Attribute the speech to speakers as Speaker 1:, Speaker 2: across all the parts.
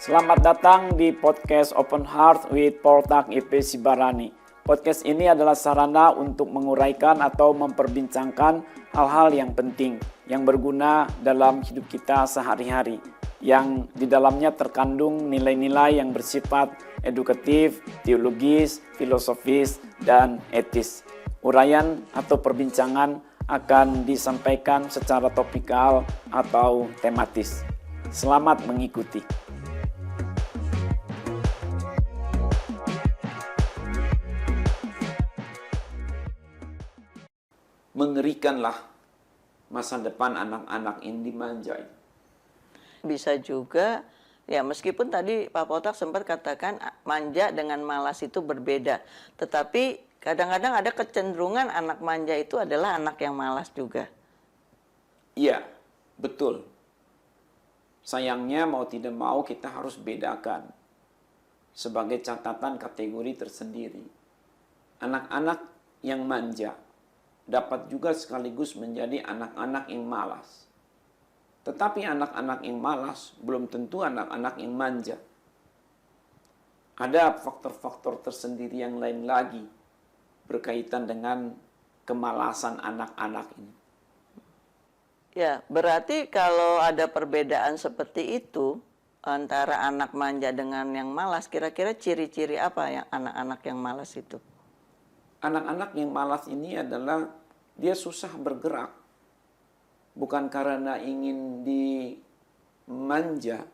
Speaker 1: Selamat datang di podcast Open Heart with Poltak IP Sibarani. Podcast ini adalah sarana untuk menguraikan atau memperbincangkan hal-hal yang penting, yang berguna dalam hidup kita sehari-hari, yang di dalamnya terkandung nilai-nilai yang bersifat edukatif, teologis, filosofis, dan etis. Uraian atau perbincangan akan disampaikan secara topikal atau tematis. Selamat mengikuti. Mengerikanlah masa depan anak-anak ini dimanja.
Speaker 2: Bisa juga, ya meskipun tadi Pak Poltak sempat katakan manja dengan malas itu berbeda. Tetapi kadang-kadang ada kecenderungan anak manja itu adalah anak yang malas juga.
Speaker 1: Iya, betul. Sayangnya mau tidak mau kita harus bedakan sebagai catatan kategori tersendiri. Anak-anak yang manja dapat juga sekaligus menjadi anak-anak yang malas. Tetapi anak-anak yang malas belum tentu anak-anak yang manja. Ada faktor-faktor tersendiri yang lain lagi berkaitan dengan kemalasan anak-anak ini.
Speaker 2: Ya, berarti kalau ada perbedaan seperti itu antara anak manja dengan yang malas, kira-kira ciri-ciri apa yang anak-anak yang malas itu?
Speaker 1: Anak-anak yang malas ini adalah dia susah bergerak. Bukan karena ingin dimanja,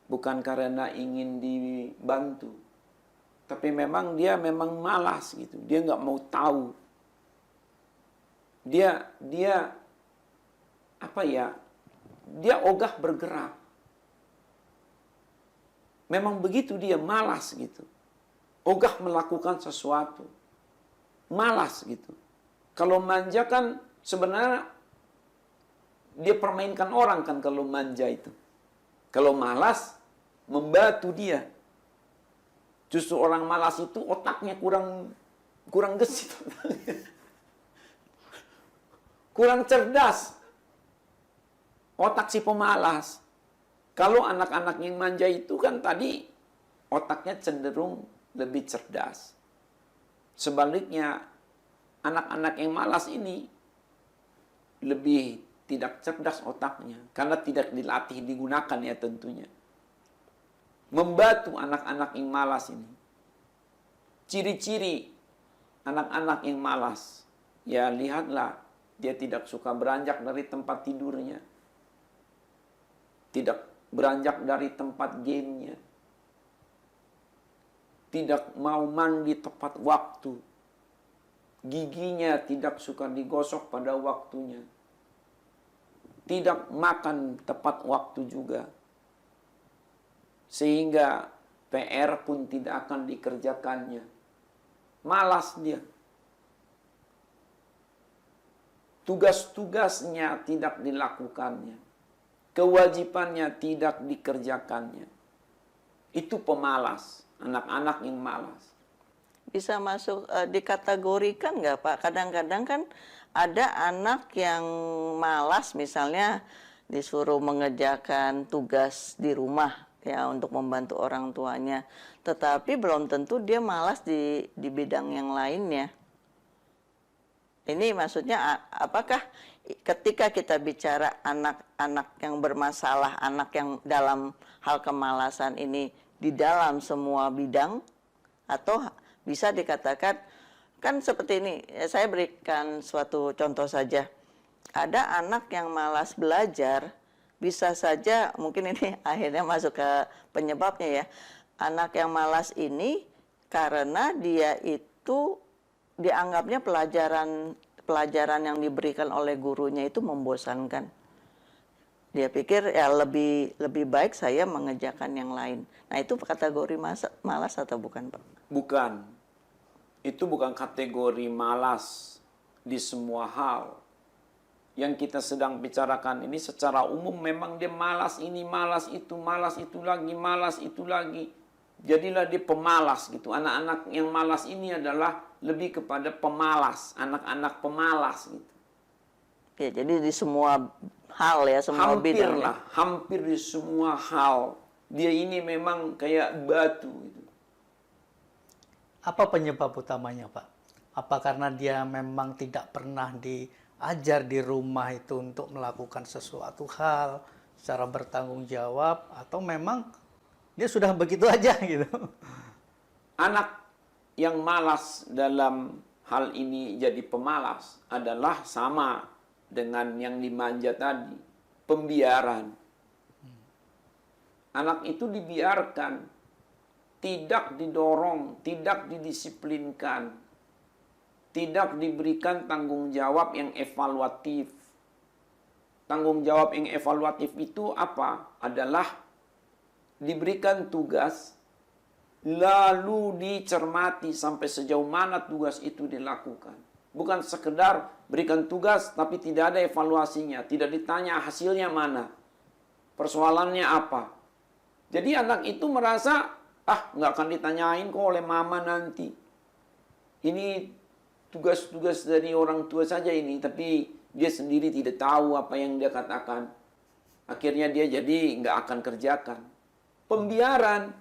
Speaker 1: bukan karena ingin dibantu, tapi memang dia memang malas gitu. Dia nggak mau tahu. Dia apa ya? Dia ogah bergerak. Memang begitu, dia malas gitu. Ogah melakukan sesuatu. Malas gitu. Kalau manja kan sebenarnya dia permainkan orang kan kalau manja itu. Kalau malas membatu dia. Justru orang malas itu otaknya kurang gesit. Kurang cerdas. Otak si pemalas. Kalau anak-anak yang manja itu kan tadi otaknya cenderung lebih cerdas. Sebaliknya anak-anak yang malas ini lebih tidak cerdas otaknya. Karena tidak dilatih, digunakan ya tentunya. Membatu anak-anak yang malas ini. Ciri-ciri anak-anak yang malas. Ya lihatlah, dia tidak suka beranjak dari tempat tidurnya. Tidak beranjak dari tempat gamenya. Tidak mau mandi tepat waktu. Giginya tidak suka digosok pada waktunya. Tidak makan tepat waktu juga. Sehingga PR pun tidak akan dikerjakannya. Malas dia. Tugas-tugasnya tidak dilakukannya. Kewajibannya tidak dikerjakannya. Itu pemalas. Anak-anak yang malas.
Speaker 2: Bisa masuk dikategorikan nggak Pak? Kadang-kadang kan ada anak yang malas misalnya disuruh mengerjakan tugas di rumah ya untuk membantu orang tuanya, tetapi belum tentu dia malas di bidang yang lainnya. Ini maksudnya apakah ketika kita bicara anak-anak yang bermasalah, anak yang dalam hal kemalasan ini di dalam semua bidang, atau bisa dikatakan kan seperti ini, saya berikan suatu contoh saja. Ada anak yang malas belajar, bisa saja mungkin ini akhirnya masuk ke penyebabnya ya. Anak yang malas ini karena dia itu dianggapnya pelajaran yang diberikan oleh gurunya itu membosankan. Dia pikir ya lebih baik saya mengerjakan yang lain. Nah itu kategori malas atau bukan Pak?
Speaker 1: Bukan. Itu bukan kategori malas di semua hal. Yang kita sedang bicarakan ini secara umum memang dia malas ini, malas itu lagi, malas itu lagi. Jadilah dia pemalas gitu. Anak-anak yang malas ini adalah lebih kepada pemalas, anak-anak pemalas gitu.
Speaker 2: Oke, jadi di semua hal ya, semua
Speaker 1: Hampir
Speaker 2: bidang.
Speaker 1: lah, hampir di semua hal. Dia ini memang kayak batu gitu.
Speaker 3: Apa penyebab utamanya, Pak? Apa karena dia memang tidak pernah diajar di rumah itu untuk melakukan sesuatu hal secara bertanggung jawab, atau memang dia sudah begitu aja gitu?
Speaker 1: Anak yang malas dalam hal ini jadi pemalas adalah sama dengan yang dimanja tadi, pembiaran. Anak itu dibiarkan, tidak didorong, tidak didisiplinkan, tidak diberikan tanggung jawab yang evaluatif. Tanggung jawab yang evaluatif itu apa? Adalah diberikan tugas, lalu dicermati sampai sejauh mana tugas itu dilakukan. Bukan sekedar berikan tugas tapi tidak ada evaluasinya, tidak ditanya hasilnya mana, persoalannya apa. Jadi anak itu merasa, nggak akan ditanyain kok oleh mama nanti. Ini tugas-tugas dari orang tua saja ini, tapi dia sendiri tidak tahu apa yang dia katakan. Akhirnya dia jadi nggak akan kerjakan. Pembiaran.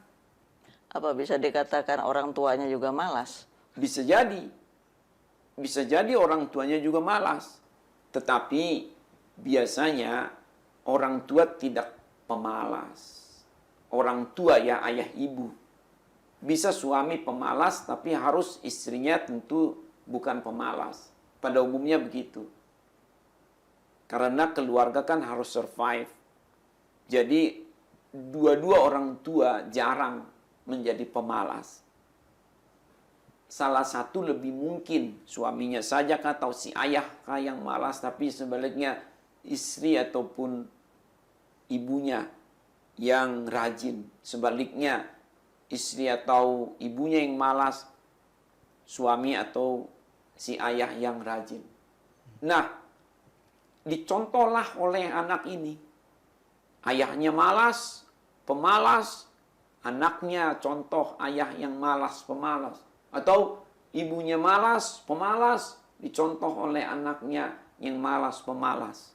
Speaker 2: Apa bisa dikatakan orang tuanya juga malas?
Speaker 1: Bisa jadi. Bisa jadi orang tuanya juga malas. Tetapi biasanya orang tua tidak pemalas. Orang tua ya ayah ibu. Bisa suami pemalas tapi harus istrinya tentu bukan pemalas. Pada umumnya begitu. Karena keluarga kan harus survive. Jadi dua-dua orang tua jarang menjadi pemalas. Salah satu lebih mungkin suaminya saja atau si ayah yang malas, tapi sebaliknya istri ataupun ibunya yang rajin. Sebaliknya istri atau ibunya yang malas, suami atau si ayah yang rajin. Nah, dicontohlah oleh anak ini. Ayahnya malas, pemalas, anaknya contoh ayah yang malas, pemalas. Atau ibunya malas, pemalas, dicontoh oleh anaknya yang malas, pemalas.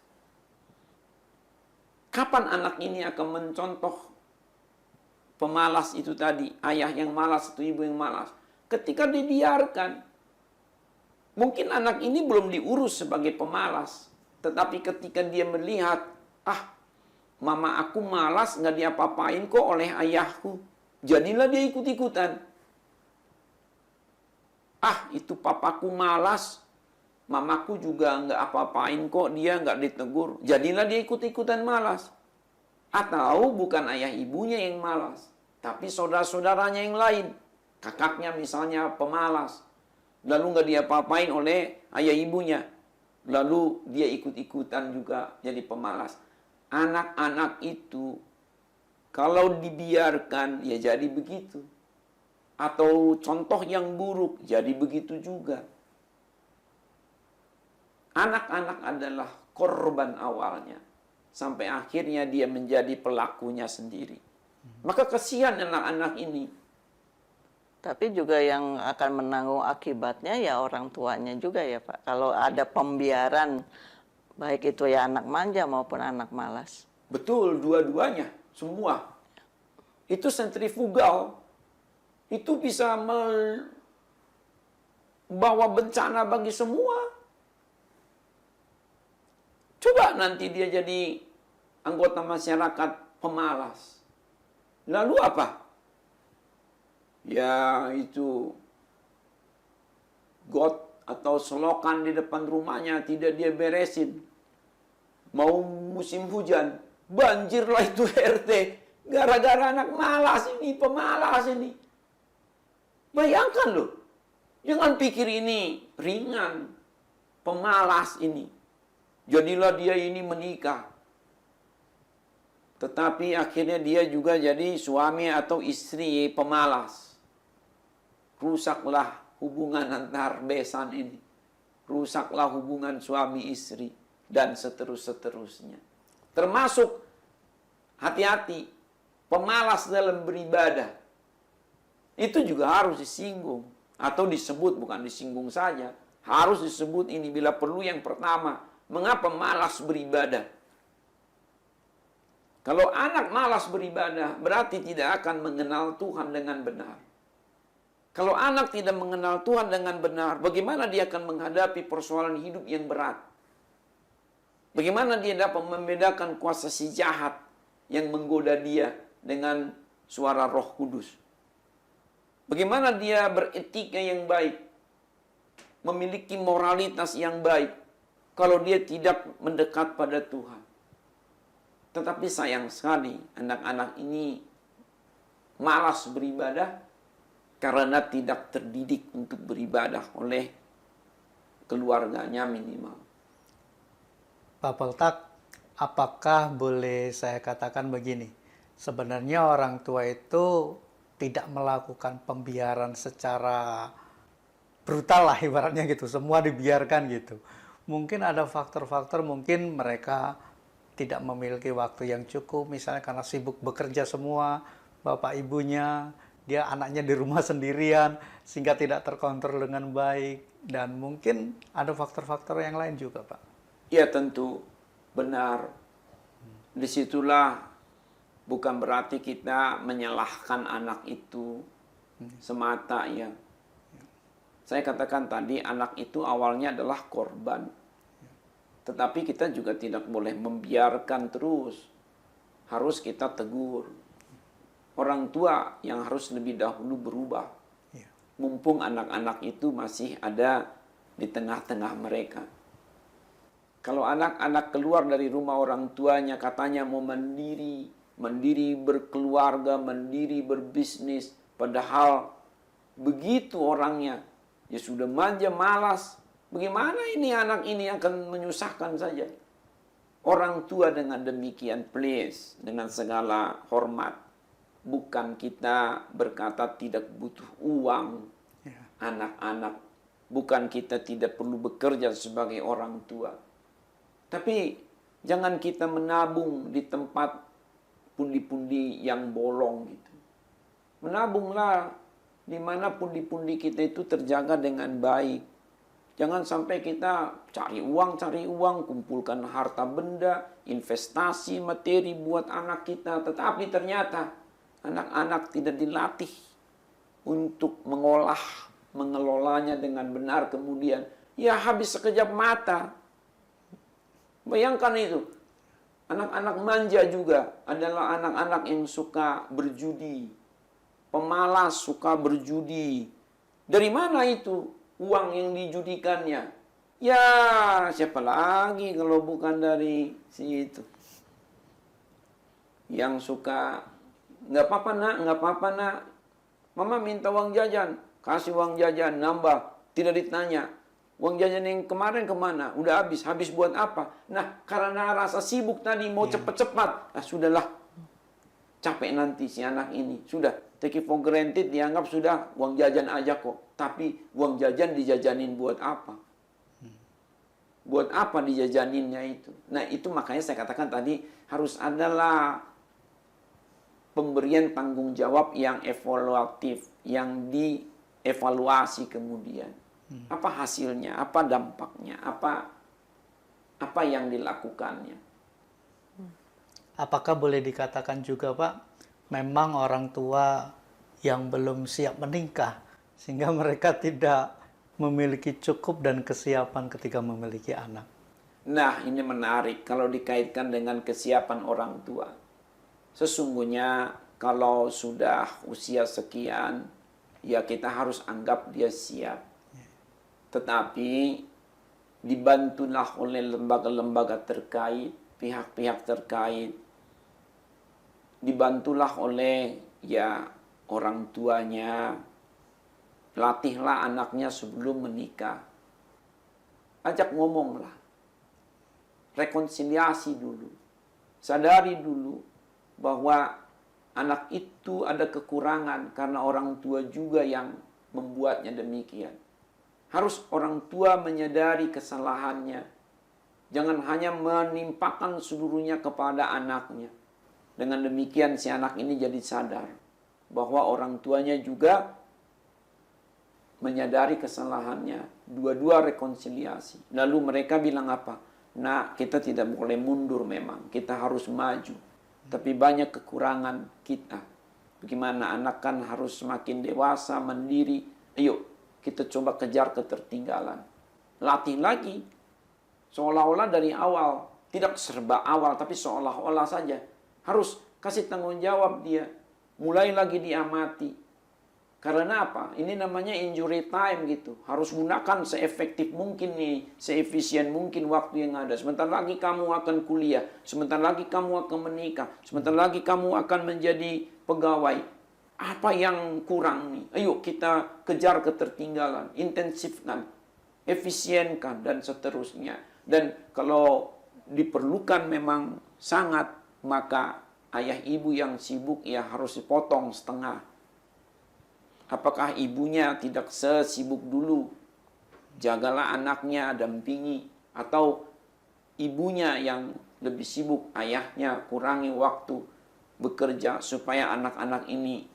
Speaker 1: Kapan anak ini akan mencontoh pemalas itu tadi, ayah yang malas atau ibu yang malas? Ketika dibiarkan. Mungkin anak ini belum diurus sebagai pemalas. Tetapi ketika dia melihat, mama aku malas, nggak diapa-apain kok oleh ayahku. Jadilah dia ikut-ikutan. Itu papaku malas, mamaku juga nggak apa-apain kok, dia nggak ditegur. Jadilah dia ikut-ikutan malas. Atau bukan ayah ibunya yang malas, tapi saudara-saudaranya yang lain. Kakaknya misalnya pemalas, lalu nggak diapa-apain oleh ayah ibunya. Lalu dia ikut-ikutan juga jadi pemalas. Anak-anak itu kalau dibiarkan ya jadi begitu. Atau contoh yang buruk jadi begitu juga. Anak-anak adalah korban awalnya. Sampai akhirnya dia menjadi pelakunya sendiri. Maka kasihan anak-anak ini.
Speaker 2: Tapi juga yang akan menanggung akibatnya ya orang tuanya juga ya Pak. Kalau ada pembiaran, baik itu ya anak manja maupun anak malas.
Speaker 1: Betul, dua-duanya, semua. Itu sentrifugal. Itu bisa membawa bencana bagi semua. Coba nanti dia jadi anggota masyarakat pemalas. Lalu apa? Ya itu got atau selokan di depan rumahnya tidak dia beresin. Mau musim hujan, banjirlah itu RT. Gara-gara anak malas ini, pemalas ini. Bayangkan loh, jangan pikir ini ringan, pemalas ini. Jadilah dia ini menikah. Tetapi akhirnya dia juga jadi suami atau istri pemalas. Rusaklah hubungan antar besan ini. Rusaklah hubungan suami istri. Dan seterusnya. Termasuk hati-hati, pemalas dalam beribadah. Itu juga harus disinggung. Atau disebut, bukan disinggung saja. Harus disebut ini bila perlu yang pertama. Mengapa malas beribadah? Kalau anak malas beribadah, berarti tidak akan mengenal Tuhan dengan benar. Kalau anak tidak mengenal Tuhan dengan benar, bagaimana dia akan menghadapi persoalan hidup yang berat? Bagaimana dia dapat membedakan kuasa si jahat yang menggoda dia dengan suara Roh Kudus? Bagaimana dia beretika yang baik, memiliki moralitas yang baik, kalau dia tidak mendekat pada Tuhan? Tetapi sayang sekali, anak-anak ini malas beribadah karena tidak terdidik untuk beribadah oleh keluarganya minimal.
Speaker 3: Pak Peltak, apakah boleh saya katakan begini? Sebenarnya orang tua itu tidak melakukan pembiaran secara brutal lah ibaratnya gitu, semua dibiarkan gitu. Mungkin ada faktor-faktor, mungkin mereka tidak memiliki waktu yang cukup, misalnya karena sibuk bekerja semua, bapak ibunya, dia anaknya di rumah sendirian, sehingga tidak terkontrol dengan baik. Dan mungkin ada faktor-faktor yang lain juga, Pak.
Speaker 1: Ya tentu, benar. Disitulah bukan berarti kita menyalahkan anak itu semata ya. Saya katakan tadi, anak itu awalnya adalah korban. Tetapi kita juga tidak boleh membiarkan terus. Harus kita tegur. Orang tua yang harus lebih dahulu berubah. Mumpung anak-anak itu masih ada di tengah-tengah mereka. Kalau anak-anak keluar dari rumah orang tuanya katanya mau mandiri, mandiri berkeluarga, mandiri berbisnis. Padahal begitu orangnya, ya sudah manja, malas. Bagaimana ini anak ini akan menyusahkan saja. Orang tua dengan demikian, please, dengan segala hormat. Bukan kita berkata tidak butuh uang, anak-anak. Bukan kita tidak perlu bekerja sebagai orang tua. Tapi jangan kita menabung di tempat pundi-pundi yang bolong gitu. Menabunglah di mana pundi-pundi kita itu terjaga dengan baik. Jangan sampai kita cari uang, kumpulkan harta benda, investasi, materi buat anak kita. Tetapi ternyata anak-anak tidak dilatih untuk mengolah, mengelolanya dengan benar. Kemudian, ya habis sekejap mata. Bayangkan itu. Anak-anak manja juga adalah anak-anak yang suka berjudi. Pemalas, suka berjudi. Dari mana itu uang yang dijudikannya? Ya, siapa lagi kalau bukan dari si itu. Yang suka, nggak apa-apa nak, nggak apa-apa nak. Mama minta uang jajan, kasih uang jajan, nambah. Tidak ditanya, uang jajan yang kemarin kemana? Udah habis, habis buat apa? Nah, karena rasa sibuk tadi mau cepat-cepat. Nah, sudahlah. Capek nanti si anak ini. Sudah, take it for granted, dianggap sudah uang jajan aja kok. Tapi uang jajan dijajanin buat apa? Buat apa dijajaninnya itu? Nah, itu makanya saya katakan tadi harus adalah pemberian tanggung jawab yang evaluatif, yang dievaluasi kemudian. Apa hasilnya, apa dampaknya, apa yang dilakukannya.
Speaker 3: Apakah boleh dikatakan juga, Pak, memang orang tua yang belum siap menikah, sehingga mereka tidak memiliki cukup dan kesiapan ketika memiliki anak?
Speaker 1: Nah, ini menarik kalau dikaitkan dengan kesiapan orang tua. Sesungguhnya kalau sudah usia sekian, ya kita harus anggap dia siap. Tetapi dibantulah oleh lembaga-lembaga terkait, pihak-pihak terkait. Dibantulah oleh ya orang tuanya. Latihlah anaknya sebelum menikah. Ajak ngomonglah. Rekonsiliasi dulu. Sadari dulu bahwa anak itu ada kekurangan karena orang tua juga yang membuatnya demikian. Harus orang tua menyadari kesalahannya. Jangan hanya menimpakan seluruhnya kepada anaknya. Dengan demikian si anak ini jadi sadar bahwa orang tuanya juga menyadari kesalahannya. Dua-dua rekonsiliasi. Lalu mereka bilang apa? Nah, kita tidak boleh mundur memang. Kita harus maju. Tapi banyak kekurangan kita. Bagaimana anak kan harus semakin dewasa, mandiri. Ayo, kita coba kejar ketertinggalan. Latih lagi. Seolah-olah dari awal. Tidak serba awal, tapi seolah-olah saja. Harus kasih tanggung jawab dia. Mulai lagi diamati. Karena apa? Ini namanya injury time gitu. Harus gunakan seefektif mungkin nih, seefisien mungkin waktu yang ada. Sebentar lagi kamu akan kuliah, sebentar lagi kamu akan menikah, sebentar lagi kamu akan menjadi pegawai. Apa yang kurang nih? Ayo kita kejar ketertinggalan, intensifkan, efisienkan, dan seterusnya. Dan kalau diperlukan memang sangat, maka ayah ibu yang sibuk ya harus dipotong setengah. Apakah ibunya tidak sesibuk dulu? Jagalah anaknya, dampingi. Atau ibunya yang lebih sibuk, ayahnya kurangi waktu bekerja supaya anak-anak ini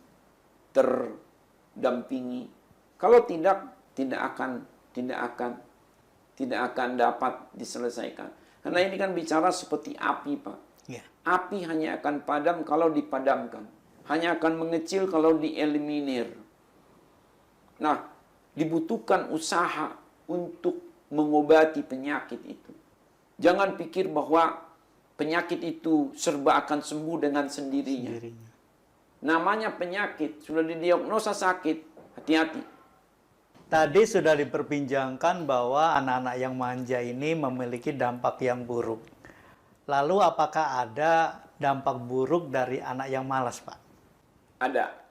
Speaker 1: terdampingi. Kalau tidak akan dapat diselesaikan. Karena ini kan bicara seperti api, Pak.
Speaker 3: Ya.
Speaker 1: Api hanya akan padam kalau dipadamkan. Hanya akan mengecil kalau dieliminir. Nah, dibutuhkan usaha untuk mengobati penyakit itu. Jangan pikir bahwa penyakit itu serba akan sembuh dengan sendirinya. Namanya penyakit, sudah didiagnosa sakit, hati-hati.
Speaker 3: Tadi sudah diperbincangkan bahwa anak-anak yang manja ini memiliki dampak yang buruk. Lalu apakah ada dampak buruk dari anak yang malas, Pak?
Speaker 1: Ada.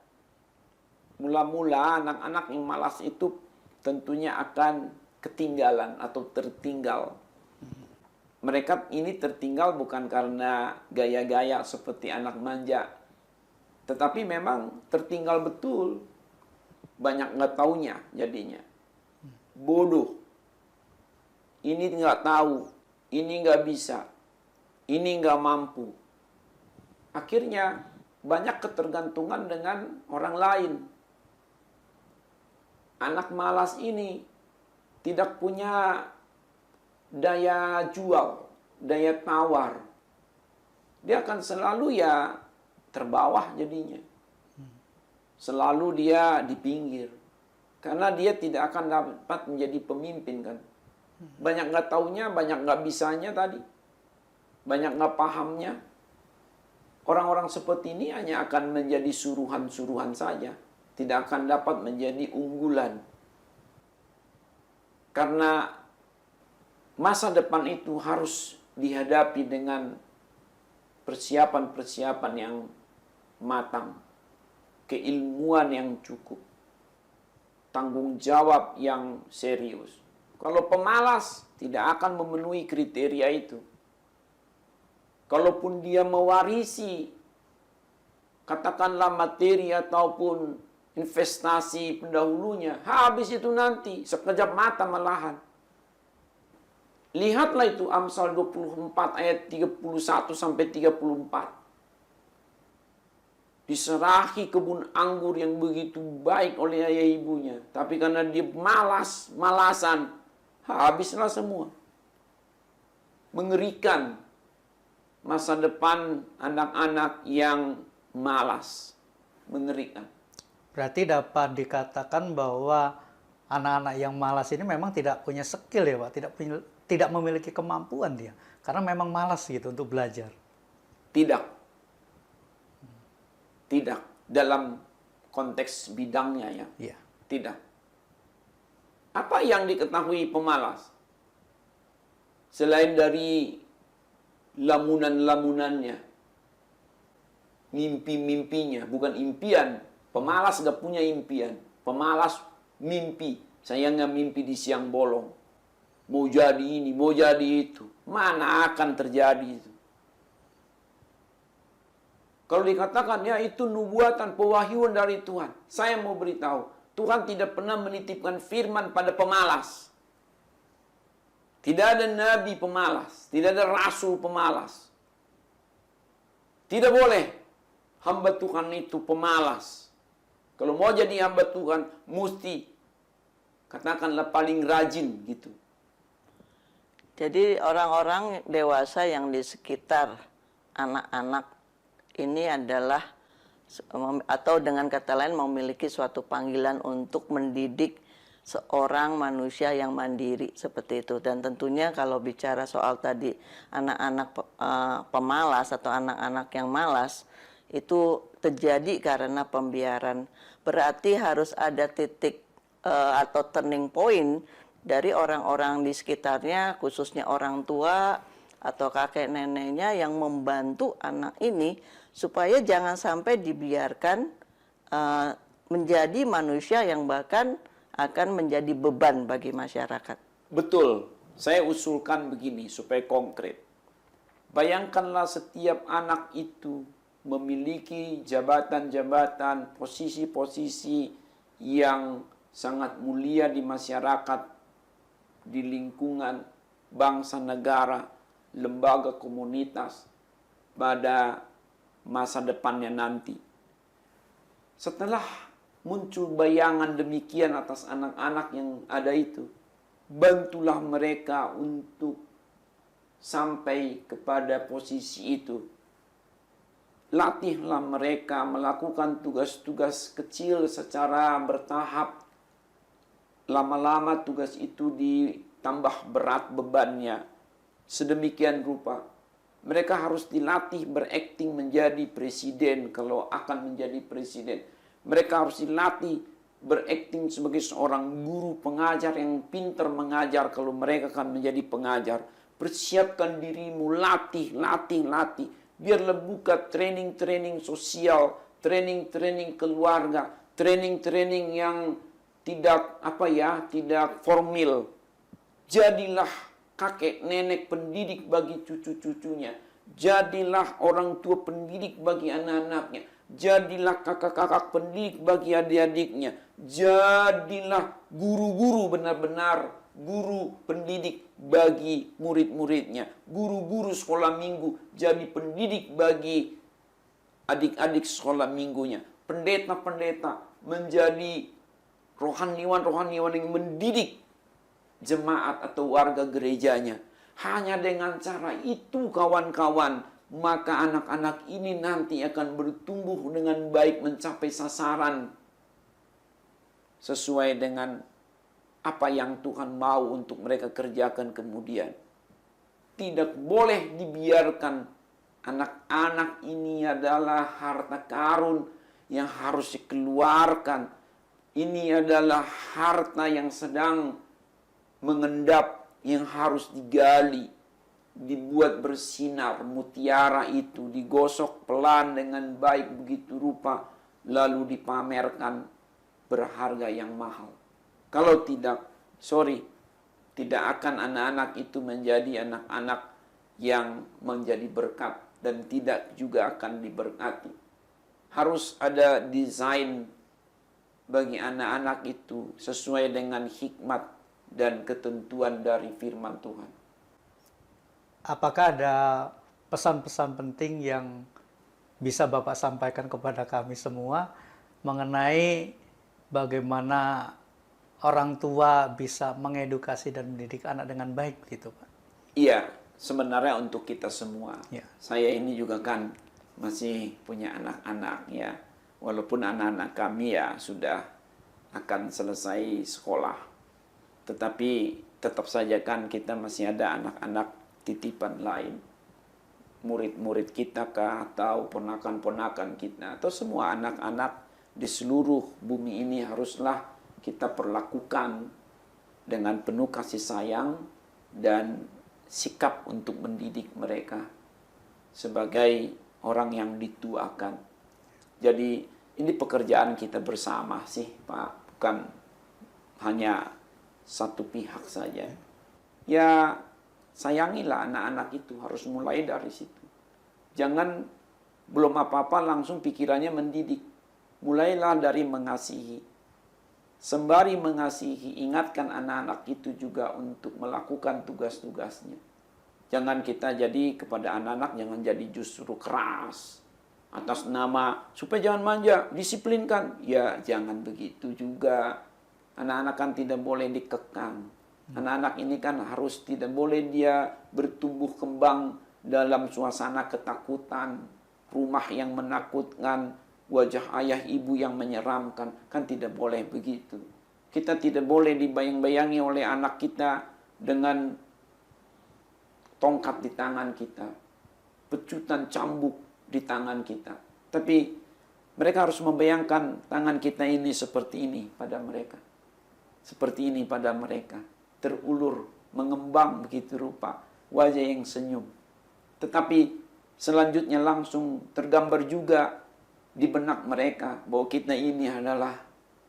Speaker 1: Mula-mula anak-anak yang malas itu tentunya akan ketinggalan atau tertinggal. Mereka ini tertinggal bukan karena gaya-gaya seperti anak manja. Tetapi memang tertinggal betul. Banyak nggak taunya jadinya. Bodoh. Ini nggak tahu. Ini nggak bisa. Ini nggak mampu. Akhirnya banyak ketergantungan dengan orang lain. Anak malas ini tidak punya daya jual, daya tawar. Dia akan selalu ya terbawah jadinya. Selalu dia di pinggir. Karena dia tidak akan dapat menjadi pemimpin kan. Banyak nggak taunya, banyak nggak bisanya tadi. Banyak nggak pahamnya. Orang-orang seperti ini hanya akan menjadi suruhan-suruhan saja. Tidak akan dapat menjadi unggulan. Karena masa depan itu harus dihadapi dengan persiapan-persiapan yang matang. Keilmuan yang cukup. Tanggung jawab yang serius. Kalau pemalas tidak akan memenuhi kriteria itu. Kalaupun dia mewarisi katakanlah materi ataupun investasi pendahulunya, habis itu nanti sekejap mata malahan. Lihatlah itu Amsal 24 ayat 31 sampai 34. Diserahi kebun anggur yang begitu baik oleh ayah ibunya, tapi karena dia malasan, habislah semua. Mengerikan masa depan anak-anak yang malas. Mengerikan.
Speaker 3: Berarti dapat dikatakan bahwa anak-anak yang malas ini memang tidak punya skill ya, Pak, tidak memiliki kemampuan dia, karena memang malas gitu untuk belajar.
Speaker 1: Tidak dalam konteks bidangnya ya.
Speaker 3: Iya.
Speaker 1: Tidak. Apa yang diketahui pemalas? Selain dari lamunan-lamunannya, mimpi-mimpinya, bukan impian. Pemalas gak punya impian. Pemalas mimpi. Sayangnya mimpi di siang bolong. Mau jadi ini, mau jadi itu. Mana akan terjadi itu? Kalau dikatakan ya itu nubuatan, pewahyuan dari Tuhan. Saya mau beritahu, Tuhan tidak pernah menitipkan firman pada pemalas. Tidak ada nabi pemalas, tidak ada rasul pemalas. Tidak boleh hamba Tuhan itu pemalas. Kalau mau jadi hamba Tuhan, mesti katakanlah paling rajin gitu.
Speaker 2: Jadi orang-orang dewasa yang di sekitar anak-anak ini adalah atau dengan kata lain memiliki suatu panggilan untuk mendidik seorang manusia yang mandiri seperti itu. Dan tentunya kalau bicara soal tadi anak-anak pemalas atau anak-anak yang malas itu terjadi karena pembiaran. Berarti harus ada titik atau turning point dari orang-orang di sekitarnya, khususnya orang tua atau kakek neneknya yang membantu anak ini supaya jangan sampai dibiarkan menjadi manusia yang bahkan akan menjadi beban bagi masyarakat.
Speaker 1: Betul, saya usulkan begini supaya konkret. Bayangkanlah setiap anak itu memiliki jabatan-jabatan, posisi-posisi yang sangat mulia di masyarakat, di lingkungan bangsa negara, lembaga komunitas pada masa depannya nanti. Setelah muncul bayangan demikian atas anak-anak yang ada itu, bantulah mereka untuk sampai kepada posisi itu. Latihlah mereka melakukan tugas-tugas kecil secara bertahap. Lama-lama tugas itu ditambah berat bebannya. Sedemikian rupa. Mereka harus dilatih berakting menjadi presiden kalau akan menjadi presiden. Mereka harus dilatih berakting sebagai seorang guru pengajar yang pintar mengajar kalau mereka akan menjadi pengajar. Persiapkan dirimu, latih. Biarlah buka training-training sosial, training-training keluarga, training-training yang tidak formal. Jadilah kakek nenek pendidik bagi cucu-cucunya. Jadilah orang tua pendidik bagi anak-anaknya. Jadilah kakak-kakak pendidik bagi adik-adiknya. Jadilah guru-guru benar-benar guru pendidik bagi murid-muridnya. Guru-guru sekolah minggu jadi pendidik bagi adik-adik sekolah minggunya. Pendeta-pendeta menjadi rohaniwan-rohaniwan yang mendidik jemaat atau warga gerejanya. Hanya dengan cara itu kawan-kawan, maka anak-anak ini nanti akan bertumbuh dengan baik mencapai sasaran sesuai dengan apa yang Tuhan mau untuk mereka kerjakan kemudian. Tidak boleh dibiarkan anak-anak ini adalah harta karun yang harus dikeluarkan. Ini adalah harta yang sedang mengendap, yang harus digali, dibuat bersinar. Mutiara itu digosok pelan dengan baik begitu rupa, lalu dipamerkan berharga yang mahal. Kalau tidak, tidak akan anak-anak itu menjadi anak-anak yang menjadi berkat dan tidak juga akan diberkati. Harus ada desain bagi anak-anak itu sesuai dengan hikmat dan ketentuan dari firman Tuhan.
Speaker 3: Apakah ada pesan-pesan penting yang bisa Bapak sampaikan kepada kami semua mengenai bagaimana orang tua bisa mengedukasi dan mendidik anak dengan baik gitu, Pak?
Speaker 1: Iya, sebenarnya untuk kita semua.
Speaker 3: Ya.
Speaker 1: Saya ini juga kan masih punya anak-anak ya. Walaupun anak-anak kami ya sudah akan selesai sekolah. Tetapi tetap saja kan kita masih ada anak-anak titipan lain. Murid-murid kita kah atau ponakan-ponakan kita atau semua anak-anak di seluruh bumi ini haruslah kita perlakukan dengan penuh kasih sayang dan sikap untuk mendidik mereka sebagai orang yang dituakan. Jadi ini pekerjaan kita bersama sih Pak, bukan hanya satu pihak saja. Ya sayangilah anak-anak itu, harus mulai dari situ. Jangan belum apa-apa langsung pikirannya mendidik. Mulailah dari mengasihi. Sembari mengasihi, ingatkan anak-anak itu juga untuk melakukan tugas-tugasnya. Jangan kita jadi kepada anak-anak, jangan jadi justru keras. Atas nama, supaya jangan manja, disiplinkan. Ya, jangan begitu juga. Anak-anak kan tidak boleh dikekang. Anak-anak ini kan harus tidak boleh dia bertumbuh kembang dalam suasana ketakutan, rumah yang menakutkan, wajah ayah ibu yang menyeramkan. Kan tidak boleh begitu. Kita tidak boleh dibayang-bayangi oleh anak kita dengan tongkat di tangan kita, pecutan cambuk di tangan kita. Tapi mereka harus membayangkan tangan kita ini seperti ini pada mereka. Seperti ini pada mereka. Terulur, mengembang begitu rupa. Wajah yang senyum. Tetapi selanjutnya langsung tergambar juga di benak mereka bahwa kita ini adalah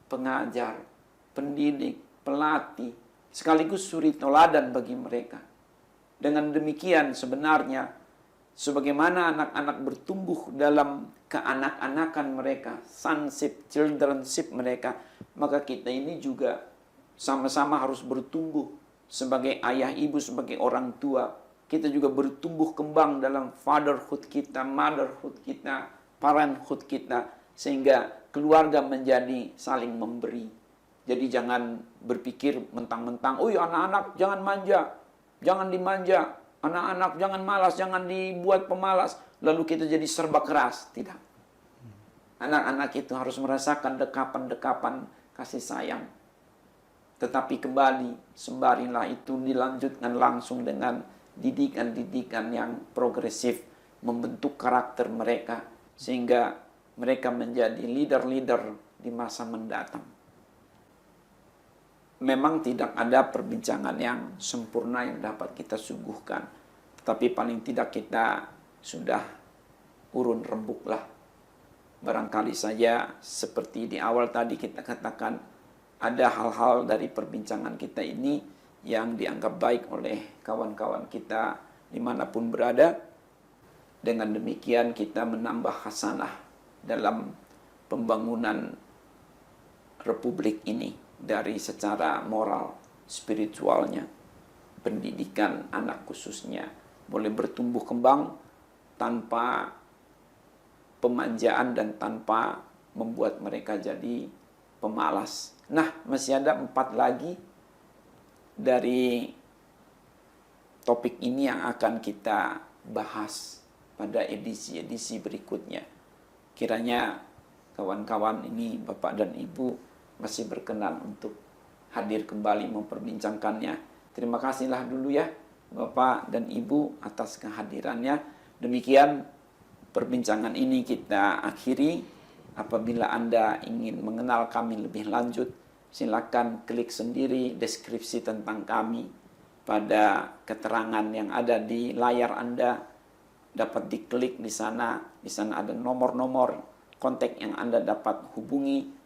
Speaker 1: pengajar, pendidik, pelatih, sekaligus suri teladan bagi mereka. Dengan demikian sebenarnya sebagaimana anak-anak bertumbuh dalam keanak-anakan mereka, sonship, childrenship mereka, maka kita ini juga sama-sama harus bertumbuh sebagai ayah ibu, sebagai orang tua. Kita juga bertumbuh kembang dalam fatherhood kita, motherhood kita, parenthood kita, sehingga keluarga menjadi saling memberi. Jadi jangan berpikir mentang-mentang, oh ya anak-anak jangan manja, jangan dimanja, anak-anak jangan malas, jangan dibuat pemalas, lalu kita jadi serba keras. Tidak. Anak-anak itu harus merasakan dekapan-dekapan kasih sayang. Tetapi kembali, sembarilah itu dilanjutkan langsung dengan didikan-didikan yang progresif, membentuk karakter mereka, sehingga mereka menjadi leader-leader di masa mendatang. Memang tidak ada perbincangan yang sempurna yang dapat kita suguhkan, tetapi paling tidak kita sudah urun rembuklah. Barangkali saja seperti di awal tadi kita katakan, ada hal-hal dari perbincangan kita ini yang dianggap baik oleh kawan-kawan kita dimanapun berada. Dengan demikian kita menambah hasanah dalam pembangunan republik ini dari secara moral, spiritualnya, pendidikan anak khususnya boleh bertumbuh kembang tanpa pemanjaan dan tanpa membuat mereka jadi pemalas. Nah, masih ada 4 lagi dari topik ini yang akan kita bahas pada edisi-edisi berikutnya. Kiranya kawan-kawan ini, Bapak dan Ibu, masih berkenan untuk hadir kembali memperbincangkannya. Terima kasihlah dulu ya Bapak dan Ibu atas kehadirannya. Demikian perbincangan ini kita akhiri. Apabila Anda ingin mengenal kami lebih lanjut, silakan klik sendiri deskripsi tentang kami pada keterangan yang ada di layar Anda. Dapat diklik di sana. Di sana ada nomor-nomor kontak yang Anda dapat hubungi.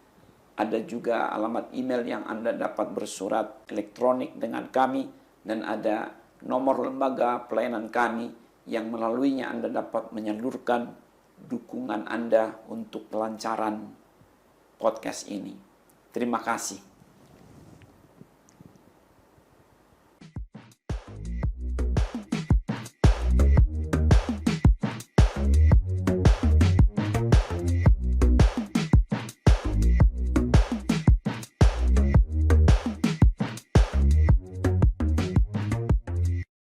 Speaker 1: Ada juga alamat email yang Anda dapat bersurat elektronik dengan kami. Dan ada nomor lembaga pelayanan kami yang melaluinya Anda dapat menyalurkan dukungan Anda untuk kelancaran podcast ini. Terima kasih.